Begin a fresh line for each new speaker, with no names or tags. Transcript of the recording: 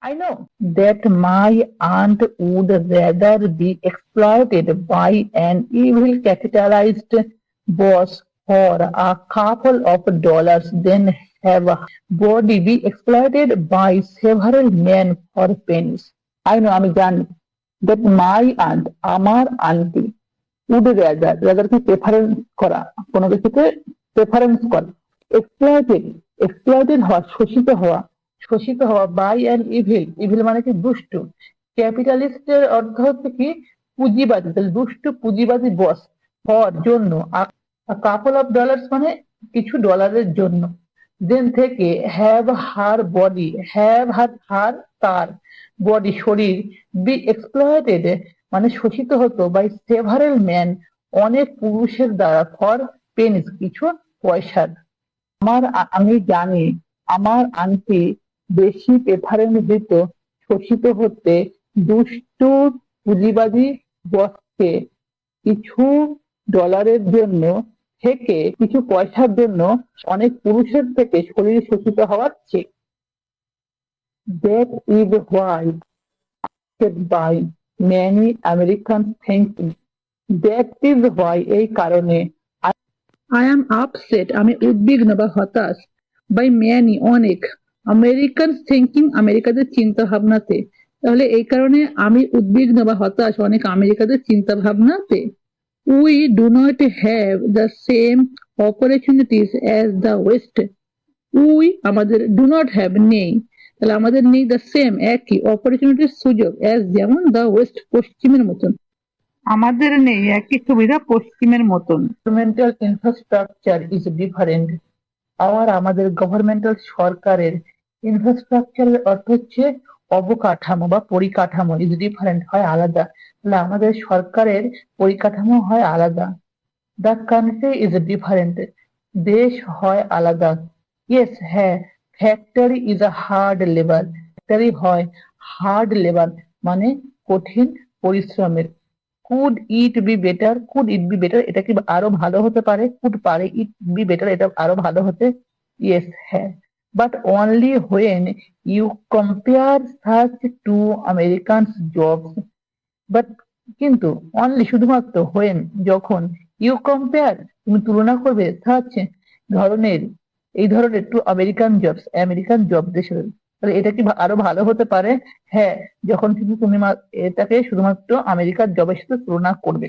I know that my aunt would rather be exploited by an evil capitalized boss for a couple of dollars than have a body be exploited by several men for pennies. I know, আমি জানি that my aunt, আমার aunty, would rather কি preference করা, কোনো কিছুকে preference করা, exploited হওয়া, শোষিত হওয়া বাই অ্যান ইভিল মানে কি দুষ্ট, ক্যাপিটালিস্টের অর্থ হচ্ছে কি পুঁজিবাদী, তাহলে দুষ্ট পুঁজিবাদী বস, হওয়ার জন্য, কাপল অফ ডলার্স মানে কিছু ডলারের জন্য, দেন থেকে হ্যাভ তার বডি শরীর, বি এক্সপ্লয়েটেড মানে শোষিত হতো বাই সেভারেল ম্যান অনেক পুরুষের দ্বারা ফর পেনিস কিছু পয়সার। আমি জানি আমার আন্টি বেশি প্রেফারেন্স দিত শোষিত হতে দুষ্টু পুঁজিবাদী বসকে কিছু ডলারের জন্য থেকে কিছু পয়সার জন্য অনেক পুরুষের থেকে শরীর শোষিত হওয়ার চেয়ে। That is why by many Americans thinking. That is why এই কারণে I am upset আমি উদ্বিগ্ন বা হতাশ by many অনেক Americans thinking আমেরিকাদের চিন্তা ভাবনাতে। তাহলে এই কারণে আমি উদ্বিগ্ন বা হতাশ অনেক আমেরিকাদের চিন্তা ভাবনাতে। We do not have the same opportunities as the West. We আমাদের do not have নেই, তাহলে আমাদের নেই the same একই opportunities সুযোগ as যেমন the West পশ্চিমের মতন, আমাদের নেই একই সুবিধা পশ্চিমের মতন। Governmental infrastructure is different. আমাদের গভর্নমেন্টাল সরকারের ইনফ্রাস্ট্রাকচারের অর্থ হচ্ছে অবকাঠামো বা পরিকাঠামো, ইজ ডিফারেন্ট হয় আলাদা, তাহলে আমাদের সরকারের পরিকাঠামো হয় আলাদা। দ্য কান্ট্রি ইজ ডিফারেন্ট দেশ হয় আলাদা। ইয়েস হ্যাঁ, factory is a hard labour, factory হয় হার্ড লেবার মানে কঠিন পরিশ্রমের। কুড ইট বি বেটার, এটা কি আরো ভালো হতে পারে, পারে ইট বি বেটার এটা আরো ভালো হতে, ইয়েস হ্যাঁ, but only when you compare such to American jobs, but কিন্তু অনলি শুধুমাত্র হোয়েন যখন, ইউ কম্পেয়ার তুমি তুলনা করবে, সাচ এই ধরনের টু আমেরিকান জবদের সাথে, তাহলে এটা কি আরো ভালো হতে পারে, হ্যাঁ যখন কিন্তু তুমি এটাকে শুধুমাত্র আমেরিকার জবের সাথে তুলনা করবে।